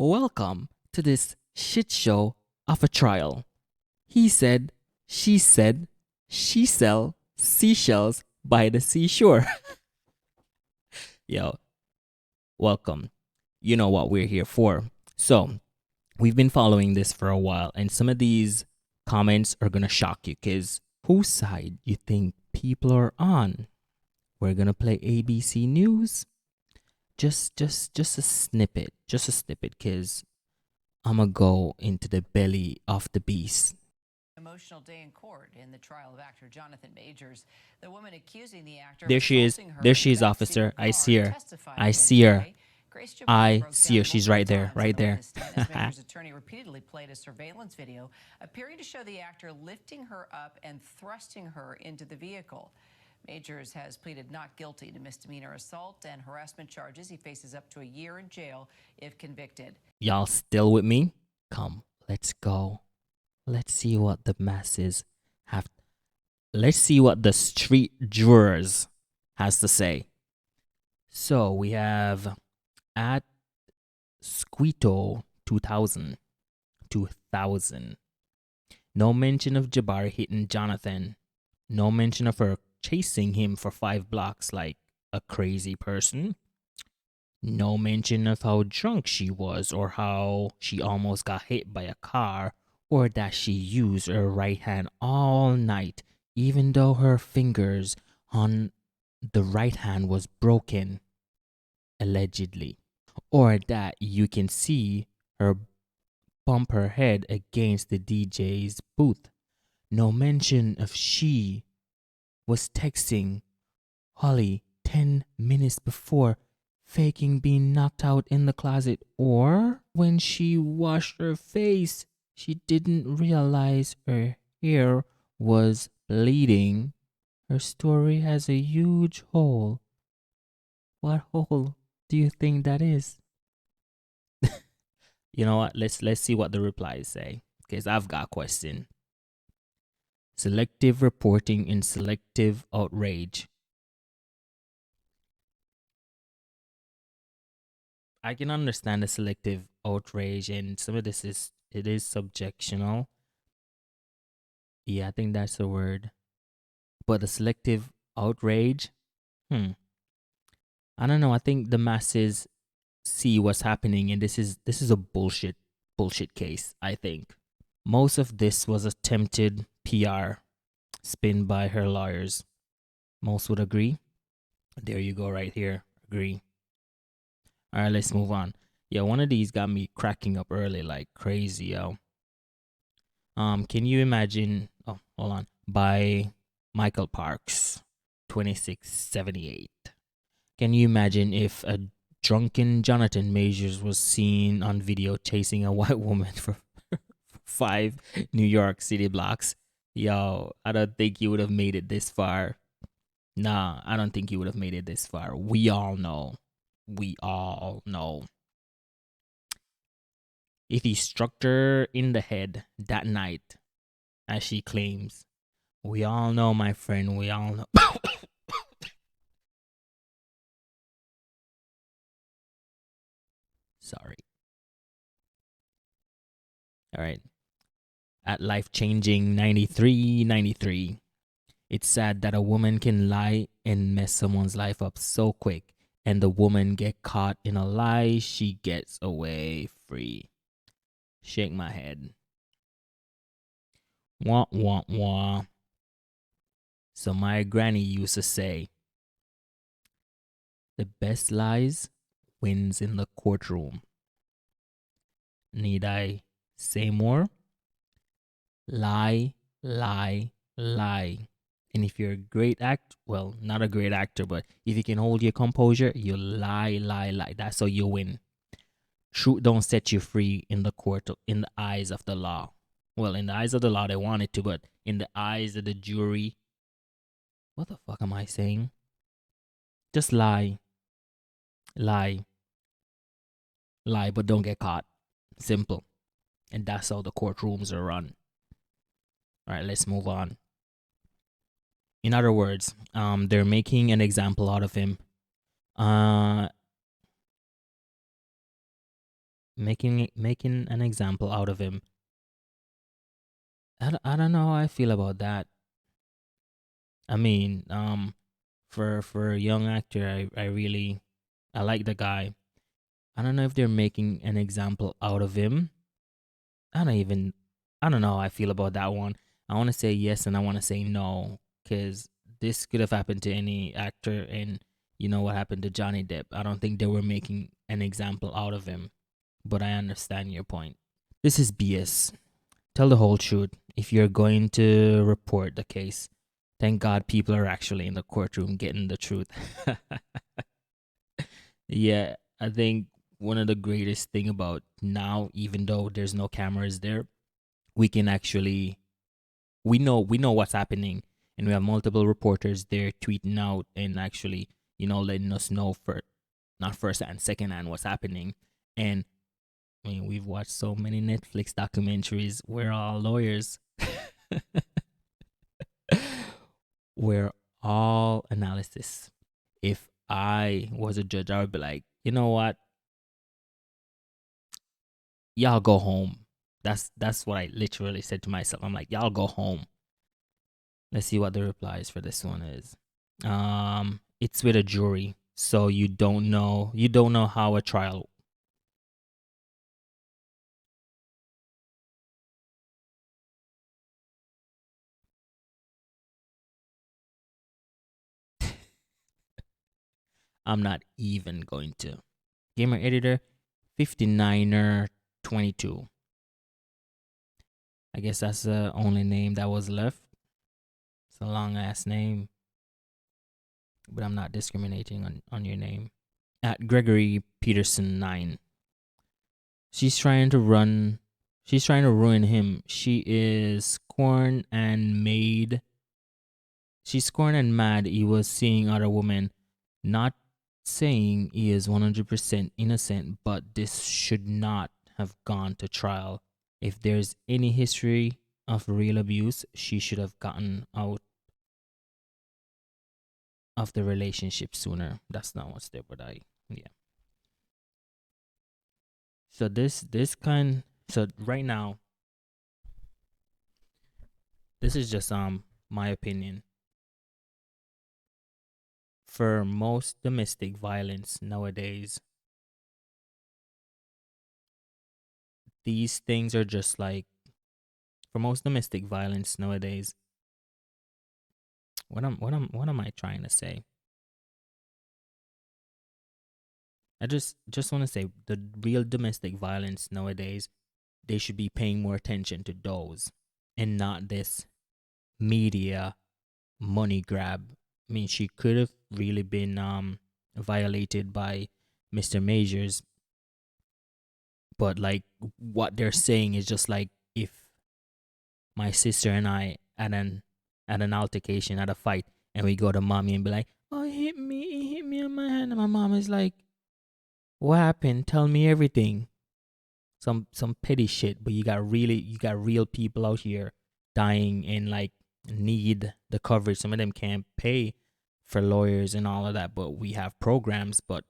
Welcome to this shit show of a trial. He said, she sell seashells by the seashore. Yo, welcome. You know what we're here for. So, we've been following this for a while, and some of these comments are gonna shock you, because whose side you think people are on? We're gonna play ABC News. Just a snippet. Just a snippet, because I'ma go into the belly of the beast. Emotional day in court in the trial of actor Jonathan Majors. The woman accusing the actor There she is. There she is, officer. I see her. I see her. I see her. She's right there. Right there. Major's attorney repeatedly played a surveillance video appearing to show the actor lifting her up and thrusting her into the vehicle. Majors has pleaded not guilty to misdemeanor assault and harassment charges. He faces up to a year in jail if convicted. Y'all still with me? Come, let's go. Let's see what the masses have. Let's see what the street jurors has to say. So we have at Squito 2000. No mention of Jabari hitting Jonathan. No mention of her chasing him for 5 blocks like a crazy person. No mention of how drunk she was, or how she almost got hit by a car, or that she used her right hand all night, even though her fingers on the right hand was broken, allegedly. Or that you can see her bump her head against the DJ's booth. No mention of she was texting Holly 10 minutes before, faking being knocked out in the closet, or when she washed her face, she didn't realize her hair was bleeding. Her story has a huge hole. What hole do you think that is? You know what? Let's see what the replies say, because I've got a question. Selective reporting and selective outrage. I can understand the selective outrage, and some of this is subjectional. Yeah, I think that's the word. But the selective outrage, I don't know. I think the masses see what's happening, and this is a bullshit case. I think most of this was attempted PR spin by her lawyers. Most would agree. There you go, right here. Agree. All right, let's move on. Yeah, one of these got me cracking up early like crazy, yo. Can you imagine? Oh, hold on. By Michael Parks, 2678. Can you imagine if a drunken Jonathan Majors was seen on video chasing a white woman for 5 New York City blocks? Yo, I don't think you would have made it this far. Nah, I don't think you would have made it this far. We all know. If he struck her in the head that night, as she claims, we all know, my friend, we all know. Sorry. All right. At Life Changing 93. It's sad that a woman can lie and mess someone's life up so quick, and the woman get caught in a lie, she gets away free. Shake my head. Wah, wah, wah. So my granny used to say, the best lies wins in the courtroom. Need I say more? Lie, lie, lie. And if you're a great actor, well, not a great actor, but if you can hold your composure, you lie, lie, lie. That's how you win. Truth don't set you free in the court, in the eyes of the law. Well, in the eyes of the law, they want it to, but in the eyes of the jury, what the fuck am I saying? Just lie. Lie. Lie, but don't get caught. Simple. And that's how the courtrooms are run. All right, let's move on. In other words, they're making an example out of him. making an example out of him. I don't know how I feel about that. I mean, for a young actor, I really I like the guy. I don't know if they're making an example out of him. I don't even I don't know how I feel about that one. I want to say yes and I want to say no because this could have happened to any actor, and you know what happened to Johnny Depp. I don't think they were making an example out of him, but I understand your point. This is BS. Tell the whole truth. If you're going to report the case, thank God people are actually in the courtroom getting the truth. Yeah, I think one of the greatest thing about now, even though there's no cameras there, we can actually we know what's happening, and we have multiple reporters there tweeting out and actually letting us know for not first and second hand what's happening. And I mean, we've watched so many Netflix documentaries. We're all lawyers. We're all analysis. If I was a judge, I would be like, you know what, y'all go home. That's what I literally said to myself. I'm like, y'all go home. Let's see what the replies for this one is. It's with a jury, so you don't know how a trial. I'm not even going to. Gamer editor, 59er 22. I guess that's the only name that was left. It's a long ass name, but I'm not discriminating on your name. At Gregory Peterson 9. She's trying to run. She's trying to ruin him. She is scorned and made. She's scorned and mad he was seeing other women. Not saying he is 100% innocent, but this should not have gone to trial. If there's any history of real abuse, she should have gotten out of the relationship sooner. That's not what's there, but yeah. So this kind so right now, this is just my opinion. For most domestic violence nowadays, these things are just like for most domestic violence nowadays. What am I trying to say? I just want to say the real domestic violence nowadays, they should be paying more attention to those and not this media money grab. I mean, she could have really been violated by Mr. Majors, but like what they're saying is just like if my sister and I at an altercation, at a fight, and we go to mommy and be like, "Oh, he hit me on my hand," and my mom is like, "What happened? Tell me everything." Some petty shit, but you got real people out here dying and like need the coverage. Some of them can't pay for lawyers and all of that, but we have programs, but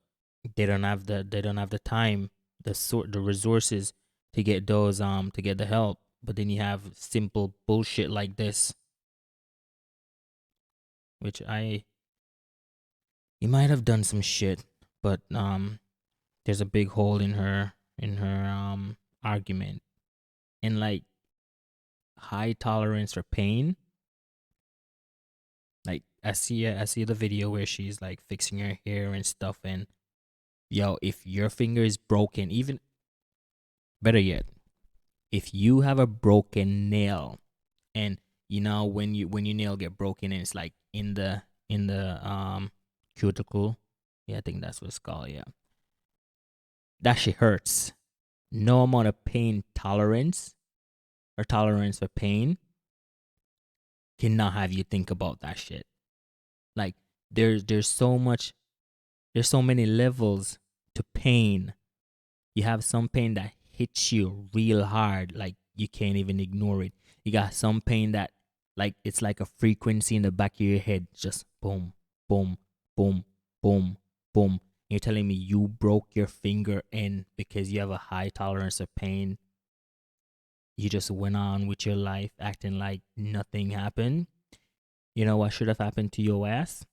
they don't have the time, the resources to get those to get the help. But then you have simple bullshit like this, which I he might have done some shit, but there's a big hole in her argument, and like high tolerance for pain. Like I see the video where she's like fixing her hair and stuff, and yo, if your finger is broken, even better yet, if you have a broken nail, and when your nail get broken and it's like in the cuticle, yeah, I think that's what it's called, yeah, that shit hurts. No amount of pain tolerance or tolerance for pain cannot have you think about that shit. Like there's so many levels to pain. You have some pain that hits you real hard, like you can't even ignore it. You got some pain that like it's like a frequency in the back of your head, just boom, boom, boom, boom, boom. You're telling me you broke your finger and because you have a high tolerance of pain, you just went on with your life acting like nothing happened? You know what should have happened to your ass?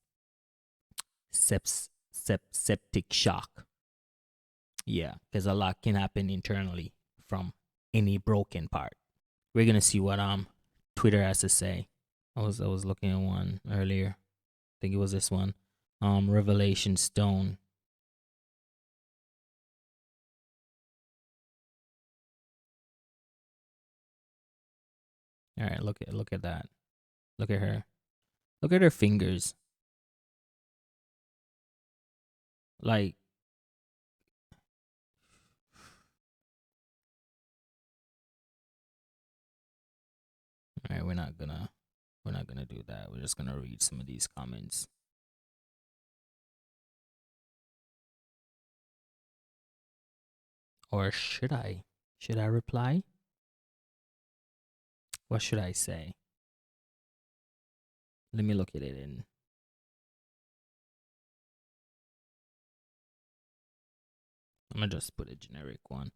Septic shock. Yeah, because a lot can happen internally from any broken part. We're gonna see what Twitter has to say. I was looking at one earlier. I think it was this one. Revelation Stone. All right, look at that. Look at her. Look at her fingers. Like, all right, we're not gonna do that. We're just gonna read some of these comments. Or should I? Should I reply? What should I say? Let me look at it in. I'm gonna just put a generic one.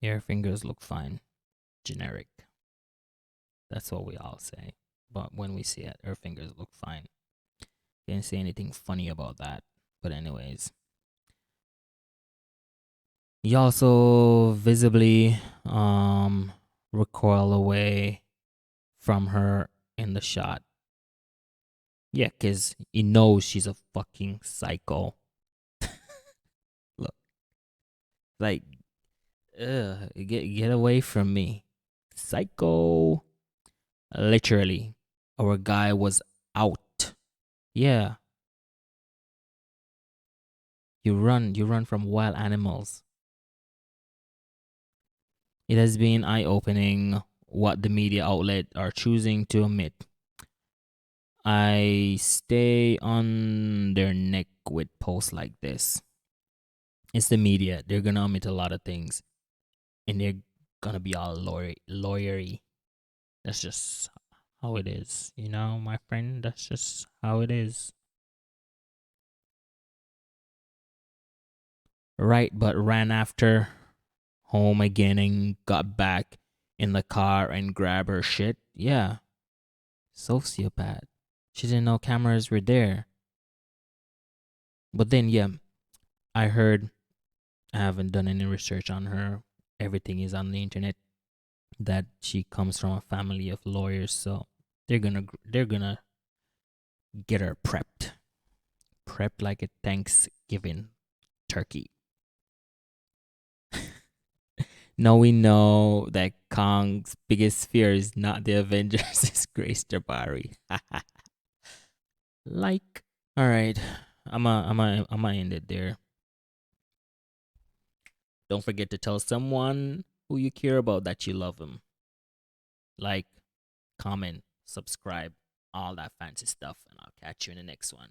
Your fingers look fine. Generic. That's what we all say. But when we see it, her fingers look fine. Can't say anything funny about that. But anyways. He also visibly recoil away from her in the shot. Yeah, because he knows she's a fucking psycho. Look. Like, get away from me. Psycho. Literally. Our guy was out. Yeah. You run from wild animals. It has been eye-opening what the media outlet are choosing to omit. I stay on their neck with posts like this. It's the media. They're gonna omit a lot of things, and they're gonna be all lawyery. That's just how it is, my friend. That's just how it is. Right, but ran after home again and got back in the car and grabbed her shit. Yeah, sociopath. She didn't know cameras were there. But then, yeah, I heard, I haven't done any research on her. Everything is on the internet. That she comes from a family of lawyers, so they're gonna get her prepped like a Thanksgiving turkey. Now we know that Kong's biggest fear is not the Avengers, it's Grace Jabari. Like, all right, I'm gonna end it there. Don't forget to tell someone who you care about that you love them. Like, comment, subscribe, all that fancy stuff, and I'll catch you in the next one.